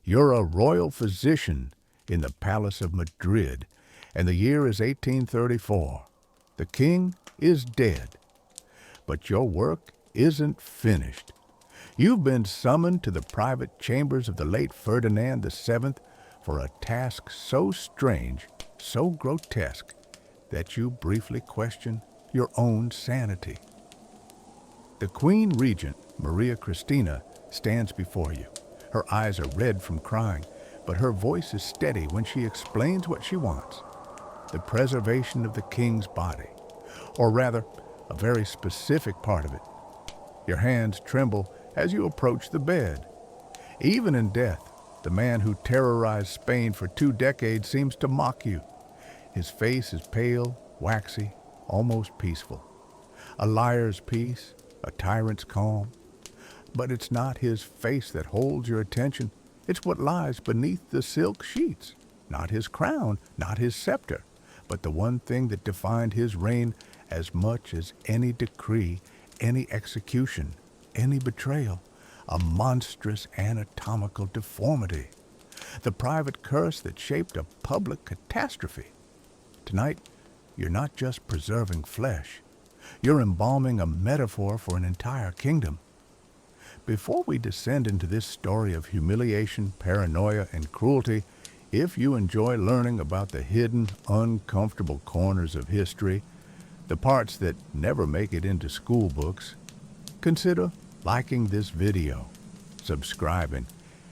You're a royal physician in the Palace of Madrid, and the year is 1834. The king is dead, but your work isn't finished. You've been summoned to the private chambers of the late Ferdinand VII for a task so strange, so grotesque, that you briefly question your own sanity. The Queen Regent, Maria Cristina, stands before you. Her eyes are red from crying, but her voice is steady when she explains what she wants: the preservation of the king's body, or rather, a very specific part of it. Your hands tremble as you approach the bed. Even in death, the man who terrorized Spain for 2 decades seems to mock you. His face is pale, waxy, almost peaceful. A liar's peace, a tyrant's calm. But it's not his face that holds your attention. It's what lies beneath the silk sheets. Not his crown, not his scepter, but the one thing that defined his reign as much as any decree, any execution, any betrayal: a monstrous anatomical deformity. The private curse that shaped a public catastrophe. Tonight, you're not just preserving flesh. You're embalming a metaphor for an entire kingdom. Before we descend into this story of humiliation, paranoia, and cruelty, if you enjoy learning about the hidden, uncomfortable corners of history, the parts that never make it into school books, consider liking this video, subscribing,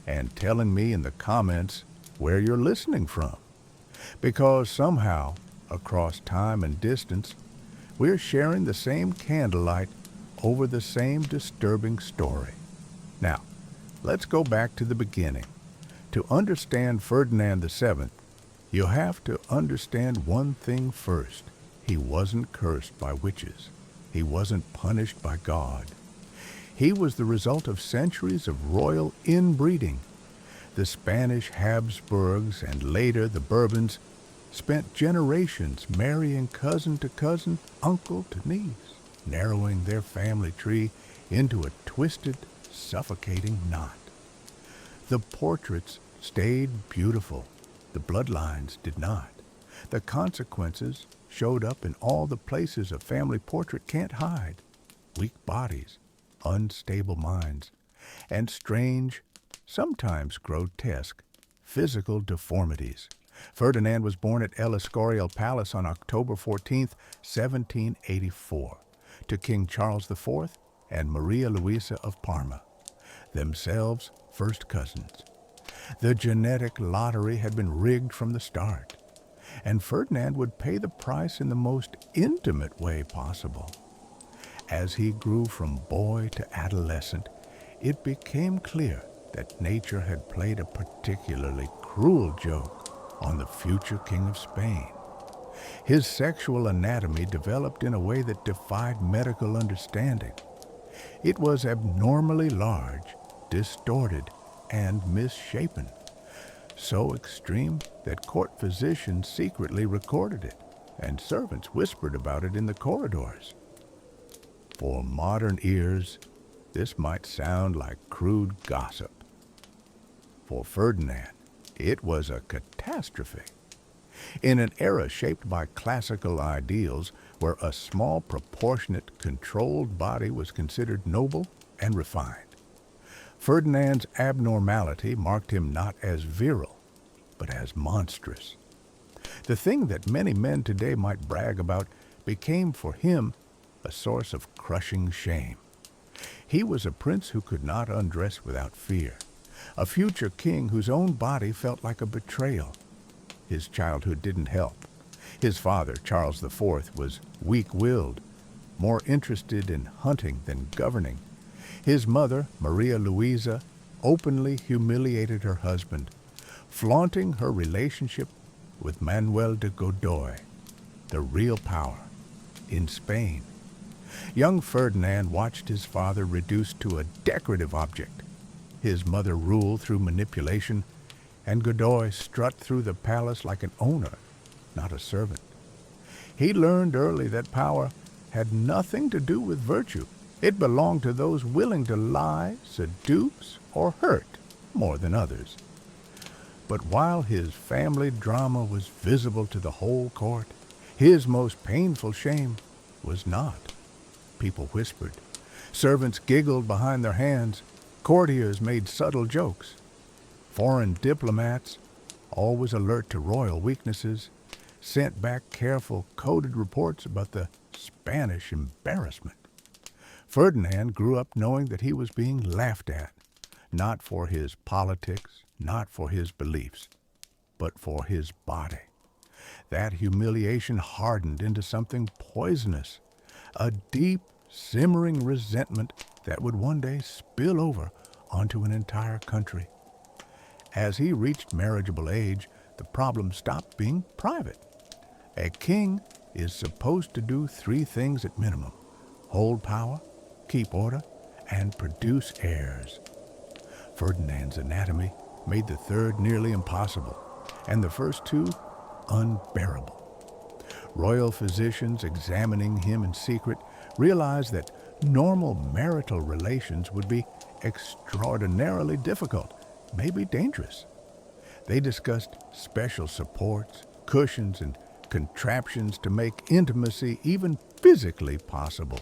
and telling me in the comments where you're listening from. Because somehow, across time and distance, we're sharing the same candlelight over the same disturbing story. Now, let's go back to the beginning. To understand Ferdinand VII, you have to understand one thing first. He wasn't cursed by witches. He wasn't punished by God. He was the result of centuries of royal inbreeding. The Spanish Habsburgs and later the Bourbons spent generations marrying cousin to cousin, uncle to niece, narrowing their family tree into a twisted, suffocating knot. The portraits stayed beautiful. The bloodlines did not. The consequences showed up in all the places a family portrait can't hide: weak bodies, unstable minds, and strange, sometimes grotesque, physical deformities. Ferdinand was born at El Escorial Palace on October 14, 1784, to King Charles IV and Maria Luisa of Parma, themselves first cousins. The genetic lottery had been rigged from the start, and Ferdinand would pay the price in the most intimate way possible. As he grew from boy to adolescent, it became clear that nature had played a particularly cruel joke on the future King of Spain. His sexual anatomy developed in a way that defied medical understanding. It was abnormally large, distorted, and misshapen, so extreme that court physicians secretly recorded it, and servants whispered about it in the corridors. For modern ears, this might sound like crude gossip. For Ferdinand, it was a catastrophe. In an era shaped by classical ideals, where a small, proportionate, controlled body was considered noble and refined, Ferdinand's abnormality marked him not as virile, but as monstrous. The thing that many men today might brag about became for him a source of crushing shame. He was a prince who could not undress without fear, a future king whose own body felt like a betrayal. His childhood didn't help. His father, Charles IV, was weak-willed, more interested in hunting than governing. His mother, Maria Luisa, openly humiliated her husband, flaunting her relationship with Manuel de Godoy, the real power, in Spain. Young Ferdinand watched his father reduced to a decorative object, his mother rule through manipulation, and Godoy strut through the palace like an owner, not a servant. He learned early that power had nothing to do with virtue. It belonged to those willing to lie, seduce, or hurt more than others. But while his family drama was visible to the whole court, his most painful shame was not. People whispered. Servants giggled behind their hands. Courtiers made subtle jokes. Foreign diplomats, always alert to royal weaknesses, sent back careful, coded reports about the Spanish embarrassment. Ferdinand grew up knowing that he was being laughed at, not for his politics, not for his beliefs, but for his body. That humiliation hardened into something poisonous, a deep, simmering resentment that would one day spill over onto an entire country. As he reached marriageable age, the problem stopped being private. A king is supposed to do three things at minimum: hold power, keep order, and produce heirs. Ferdinand's anatomy made the third nearly impossible, and the first two unbearable. Royal physicians examining him in secret realized that normal marital relations would be extraordinarily difficult, maybe dangerous. They discussed special supports, cushions, and contraptions to make intimacy even physically possible.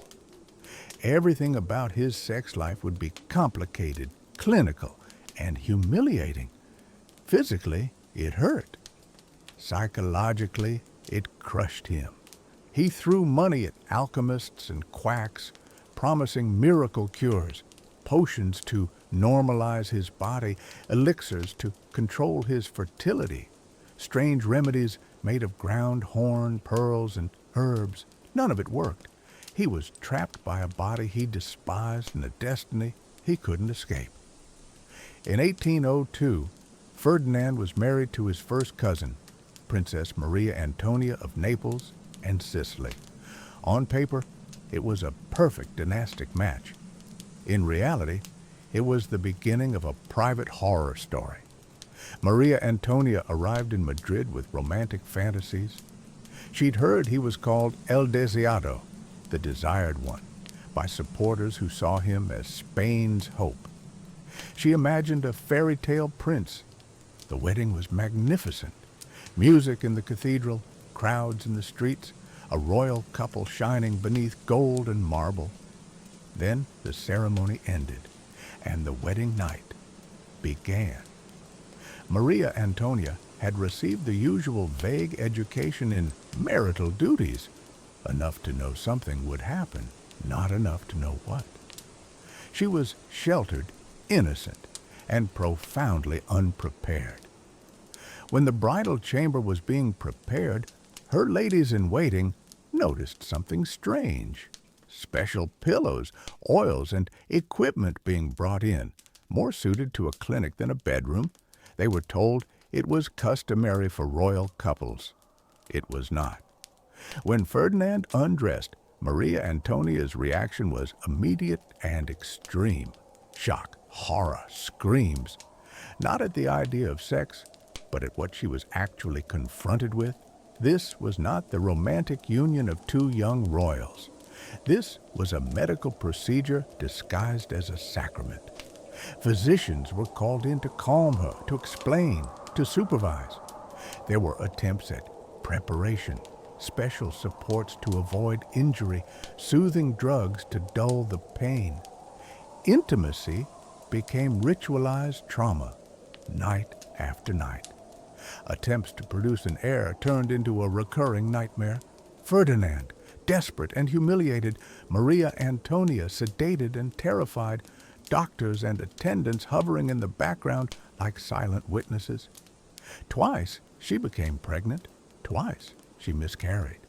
Everything about his sex life would be complicated, clinical, and humiliating. Physically, it hurt. Psychologically, it crushed him. He threw money at alchemists and quacks, promising miracle cures, potions to normalize his body, elixirs to control his fertility, strange remedies made of ground horn, pearls, and herbs. None of it worked. He was trapped by a body he despised and a destiny he couldn't escape. In 1802, Ferdinand was married to his first cousin, Princess Maria Antonia of Naples and Sicily. On paper, it was a perfect dynastic match. In reality, it was the beginning of a private horror story. Maria Antonia arrived in Madrid with romantic fantasies. She'd heard he was called El Deseado, the desired one, by supporters who saw him as Spain's hope. She imagined a fairy tale prince. The wedding was magnificent. Music in the cathedral, crowds in the streets, a royal couple shining beneath gold and marble. Then the ceremony ended, and the wedding night began. Maria Antonia had received the usual vague education in marital duties, enough to know something would happen, not enough to know what. She was sheltered, innocent, and profoundly unprepared. When the bridal chamber was being prepared, her ladies-in-waiting noticed something strange. Special pillows, oils, and equipment being brought in, more suited to a clinic than a bedroom. They were told it was customary for royal couples. It was not. When Ferdinand undressed, Maria Antonia's reaction was immediate and extreme. Shock, horror, screams. Not at the idea of sex, but at what she was actually confronted with. This was not the romantic union of two young royals. This was a medical procedure disguised as a sacrament. Physicians were called in to calm her, to explain, to supervise. There were attempts at preparation, special supports to avoid injury, soothing drugs to dull the pain. Intimacy became ritualized trauma, night after night. Attempts to produce an heir turned into a recurring nightmare. Ferdinand, desperate and humiliated, Maria Antonia, sedated and terrified, doctors and attendants hovering in the background like silent witnesses. Twice she became pregnant. Twice she miscarried.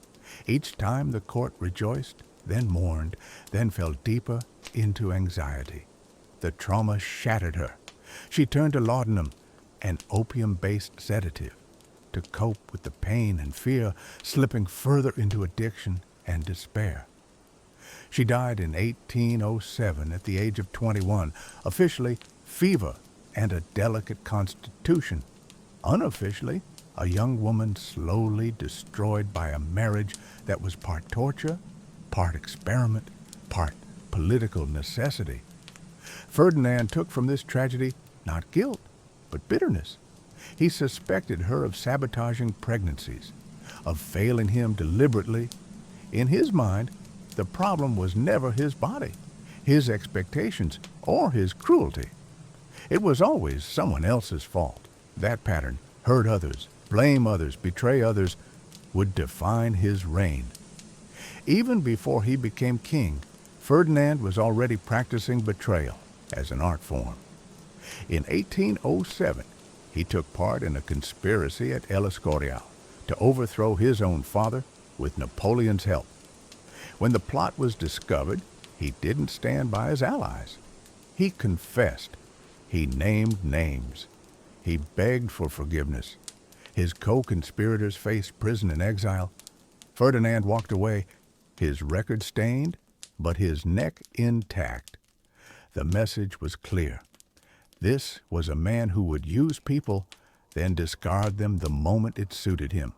Each time the court rejoiced, then mourned, then fell deeper into anxiety. The trauma shattered her. She turned to laudanum, an opium-based sedative, to cope with the pain and fear, slipping further into addiction and despair. She died in 1807 at the age of 21, officially fever and a delicate constitution. Unofficially, a young woman slowly destroyed by a marriage that was part torture, part experiment, part political necessity. Ferdinand took from this tragedy not guilt, but bitterness. He suspected her of sabotaging pregnancies, of failing him deliberately. In his mind, the problem was never his body, his expectations, or his cruelty. It was always someone else's fault. That pattern, hurt others, blame others, betray others, would define his reign. Even before he became king, Ferdinand was already practicing betrayal as an art form. In 1807, he took part in a conspiracy at El Escorial to overthrow his own father with Napoleon's help. When the plot was discovered, he didn't stand by his allies. He confessed. He named names. He begged for forgiveness. His co-conspirators faced prison and exile. Ferdinand walked away, his record stained, but his neck intact. The message was clear. This was a man who would use people, then discard them the moment it suited him.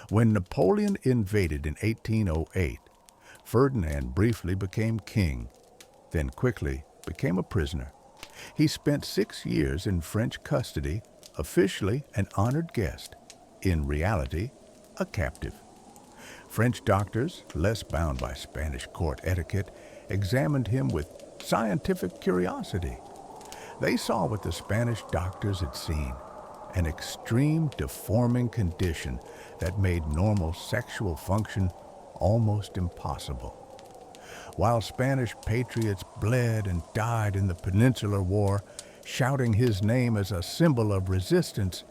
When Napoleon invaded in 1808, Ferdinand briefly became king, then quickly became a prisoner. He spent 6 years in French custody, officially an honored guest, in reality, a captive. French doctors, less bound by Spanish court etiquette, examined him with scientific curiosity. They saw what the Spanish doctors had seen, an extreme deforming condition that made normal sexual function almost impossible. While Spanish patriots bled and died in the Peninsular War, shouting his name as a symbol of resistance,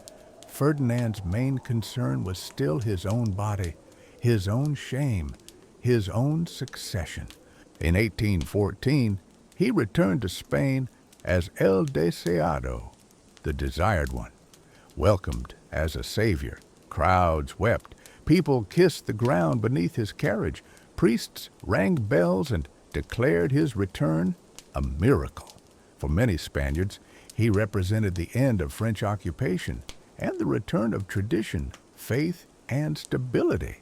Ferdinand's main concern was still his own body, his own shame, his own succession. In 1814, he returned to Spain as El Deseado, the desired one. Welcomed as a savior, crowds wept, people kissed the ground beneath his carriage, priests rang bells and declared his return a miracle. For many Spaniards, he represented the end of French occupation and the return of tradition, faith, and stability.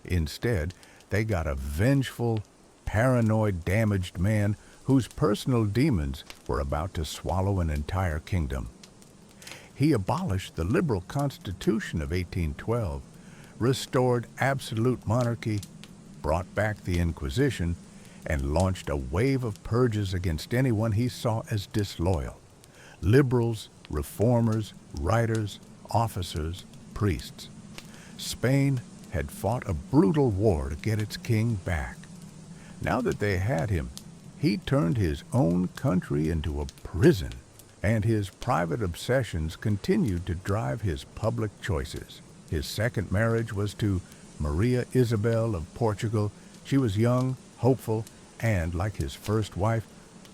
Instead, they got a vengeful, paranoid, damaged man whose personal demons were about to swallow an entire kingdom. He abolished the liberal Constitution of 1812, restored absolute monarchy, brought back the Inquisition, and launched a wave of purges against anyone he saw as disloyal. Liberals, reformers, writers, officers, priests. Spain had fought a brutal war to get its king back. Now that they had him, he turned his own country into a prison, and his private obsessions continued to drive his public choices. His second marriage was to Maria Isabel of Portugal. She was young, hopeful, and, like his first wife,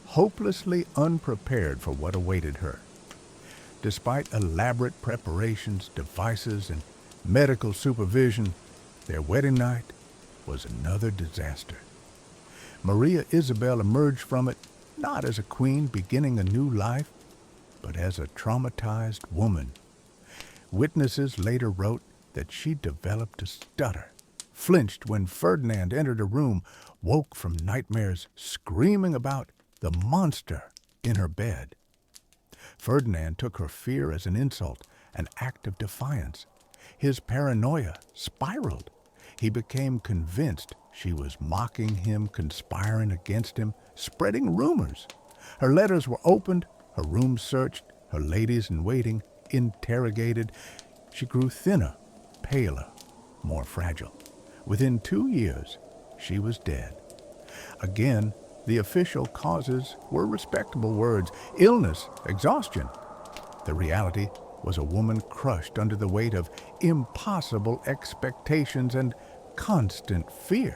hopelessly unprepared for what awaited her. Despite elaborate preparations, devices, and medical supervision, their wedding night was another disaster. Maria Isabel emerged from it not as a queen beginning a new life, but as a traumatized woman. Witnesses later wrote that she developed a stutter, flinched when Ferdinand entered a room, woke from nightmares, screaming about the monster in her bed. Ferdinand took her fear as an insult, an act of defiance. His paranoia spiraled. He became convinced she was mocking him, conspiring against him, spreading rumors. Her letters were opened, her room searched, her ladies-in-waiting interrogated. She grew thinner, paler, more fragile. Within 2 years, she was dead. Again, the official causes were respectable words: illness, exhaustion. The reality was a woman crushed under the weight of impossible expectations and constant fear.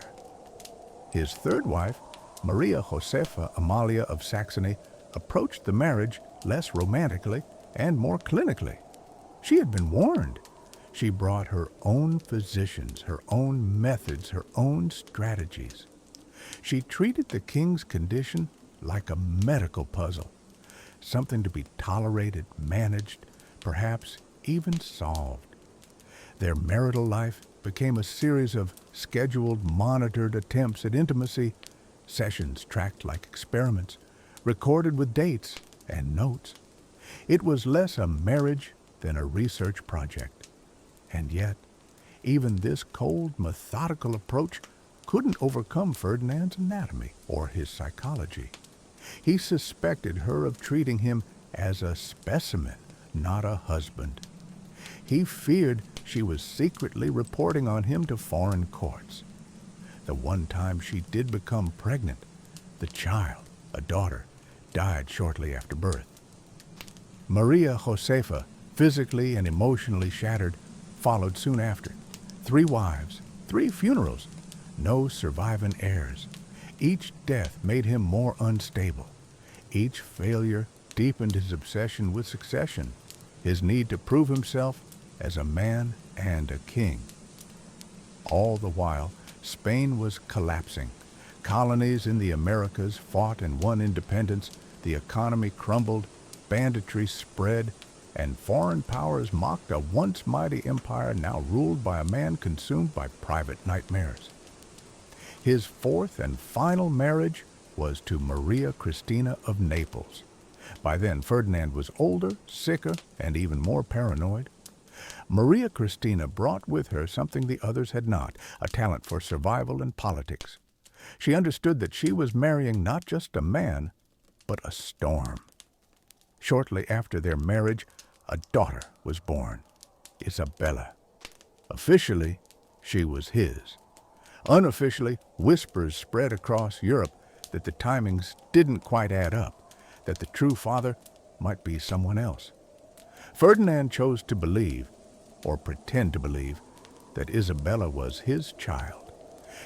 His third wife, Maria Josefa Amalia of Saxony, approached the marriage less romantically and more clinically. She had been warned. She brought her own physicians, her own methods, her own strategies. She treated the king's condition like a medical puzzle, something to be tolerated, managed, perhaps even solved. Their marital life became a series of scheduled, monitored attempts at intimacy, sessions tracked like experiments, recorded with dates and notes. It was less a marriage than a research project. And yet, even this cold, methodical approach couldn't overcome Ferdinand's anatomy or his psychology. He suspected her of treating him as a specimen, not a husband. He feared she was secretly reporting on him to foreign courts. The one time she did become pregnant, the child, a daughter, died shortly after birth. Maria Josefa, physically and emotionally shattered, followed soon after. 3 wives, 3 funerals, no surviving heirs. Each death made him more unstable. Each failure deepened his obsession with succession, his need to prove himself as a man and a king. All the while, Spain was collapsing. Colonies in the Americas fought and won independence, the economy crumbled, banditry spread, and foreign powers mocked a once mighty empire now ruled by a man consumed by private nightmares. His 4th and final marriage was to Maria Cristina of Naples. By then, Ferdinand was older, sicker, and even more paranoid. Maria Cristina brought with her something the others had not, a talent for survival and politics. She understood that she was marrying not just a man, but a storm. Shortly after their marriage, a daughter was born, Isabella. Officially, she was his. Unofficially, whispers spread across Europe that the timings didn't quite add up, that the true father might be someone else. Ferdinand chose to believe, or pretend to believe, that Isabella was his child.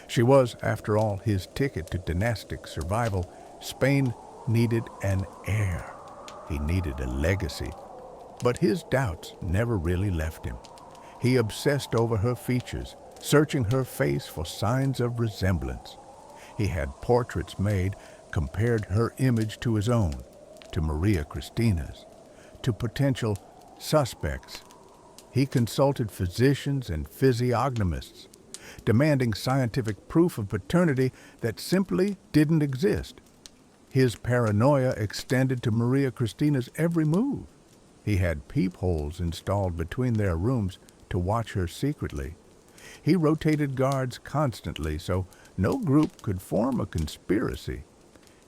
She was, after all, his ticket to dynastic survival. Spain needed an heir. He needed a legacy. But his doubts never really left him. He obsessed over her features, searching her face for signs of resemblance. He had portraits made, compared her image to his own, to Maria Cristina's, to potential suspects. He consulted physicians and physiognomists, demanding scientific proof of paternity that simply didn't exist. His paranoia extended to Maria Cristina's every move. He had peepholes installed between their rooms to watch her secretly. He rotated guards constantly so no group could form a conspiracy.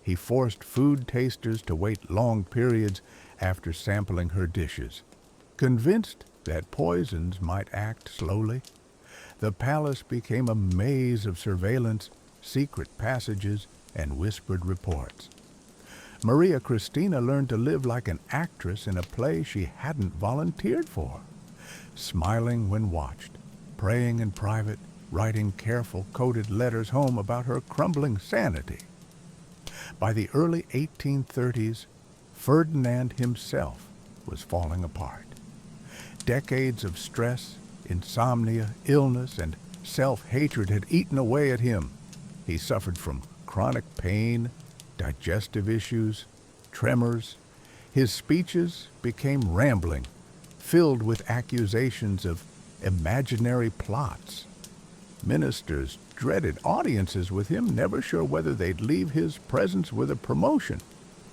He forced food tasters to wait long periods after sampling her dishes. Convinced that poisons might act slowly, the palace became a maze of surveillance, secret passages, and whispered reports. Maria Cristina learned to live like an actress in a play she hadn't volunteered for, smiling when watched, praying in private, writing careful coded letters home about her crumbling sanity. By the early 1830s, Ferdinand himself was falling apart. Decades of stress, insomnia, illness, and self-hatred had eaten away at him. He suffered from chronic pain, digestive issues, tremors. His speeches became rambling, filled with accusations of imaginary plots. Ministers dreaded audiences with him, never sure whether they'd leave his presence with a promotion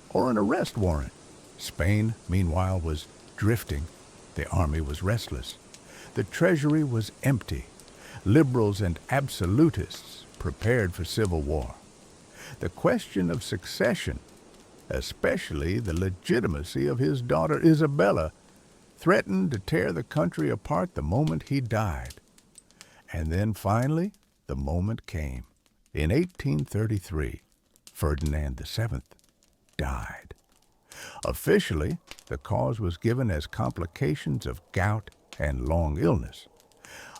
or an arrest warrant. Spain, meanwhile, was drifting. The army was restless. The treasury was empty. Liberals and absolutists prepared for civil war. The question of succession, especially the legitimacy of his daughter Isabella, threatened to tear the country apart the moment he died. And then finally, the moment came. In 1833, Ferdinand VII died. Officially, the cause was given as complications of gout and long illness.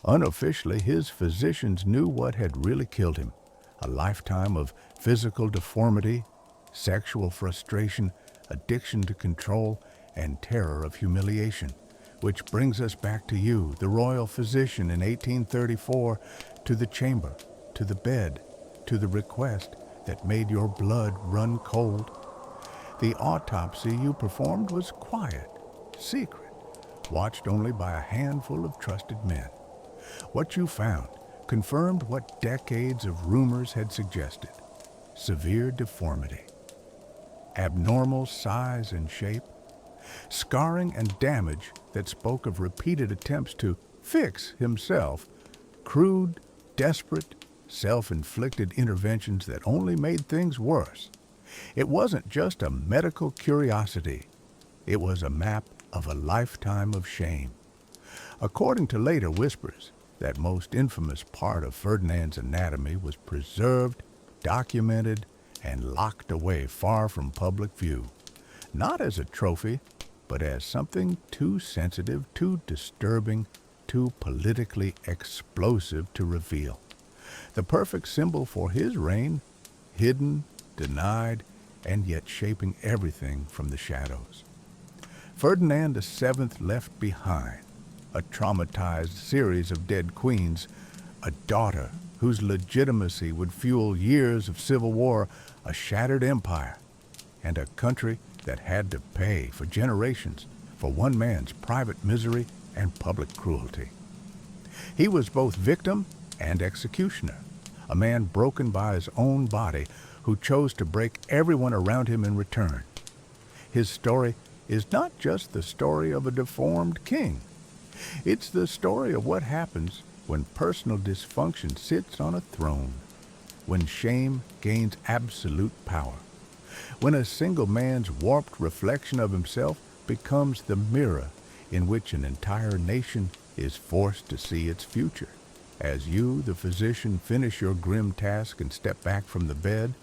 Unofficially, his physicians knew what had really killed him: a lifetime of physical deformity, sexual frustration, addiction to control, and terror of humiliation. Which brings us back to you, the royal physician in 1834, to the chamber, to the bed, to the request that made your blood run cold. The autopsy you performed was quiet, secret, watched only by a handful of trusted men. What you found confirmed what decades of rumors had suggested: severe deformity, abnormal size and shape, scarring and damage that spoke of repeated attempts to fix himself, crude, desperate, self-inflicted interventions that only made things worse. It wasn't just a medical curiosity. It was a map of a lifetime of shame. According to later whispers, that most infamous part of Ferdinand's anatomy was preserved, documented, and locked away far from public view, not as a trophy, but as something too sensitive, too disturbing, too politically explosive to reveal. The perfect symbol for his reign, hidden, denied, and yet shaping everything from the shadows. Ferdinand VII left behind a traumatized series of dead queens, a daughter whose legitimacy would fuel years of civil war, a shattered empire, and a country that had to pay for generations for one man's private misery and public cruelty. He was both victim and executioner, a man broken by his own body who chose to break everyone around him in return. His story is not just the story of a deformed king. It's the story of what happens when personal dysfunction sits on a throne, when shame gains absolute power, when a single man's warped reflection of himself becomes the mirror in which an entire nation is forced to see its future. As you, the physician, finish your grim task and step back from the bed,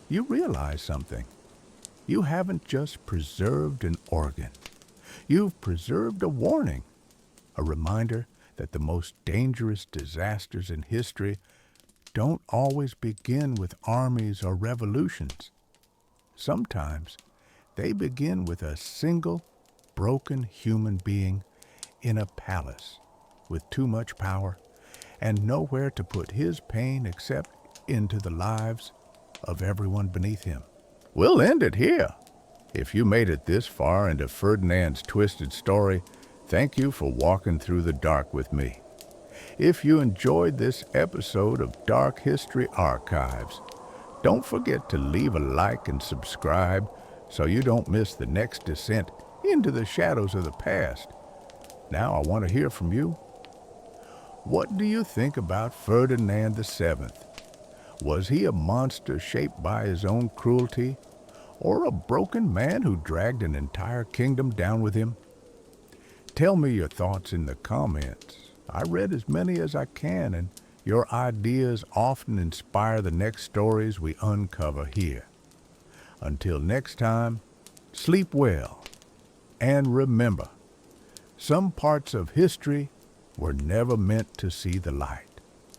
you realize something. You haven't just preserved an organ. You've preserved a warning, a reminder that the most dangerous disasters in history don't always begin with armies or revolutions. Sometimes they begin with a single, broken human being in a palace with too much power and nowhere to put his pain except into the lives of everyone beneath him. We'll end it here. If you made it this far into Ferdinand's twisted story, thank you for walking through the dark with me. If you enjoyed this episode of Dark History Archives, don't forget to leave a like and subscribe so you don't miss the next descent into the shadows of the past. Now I want to hear from you. What do you think about Ferdinand VII? Was he a monster shaped by his own cruelty, or a broken man who dragged an entire kingdom down with him? Tell me your thoughts in the comments. I read as many as I can, and your ideas often inspire the next stories we uncover here. Until next time, sleep well, and remember, some parts of history were never meant to see the light.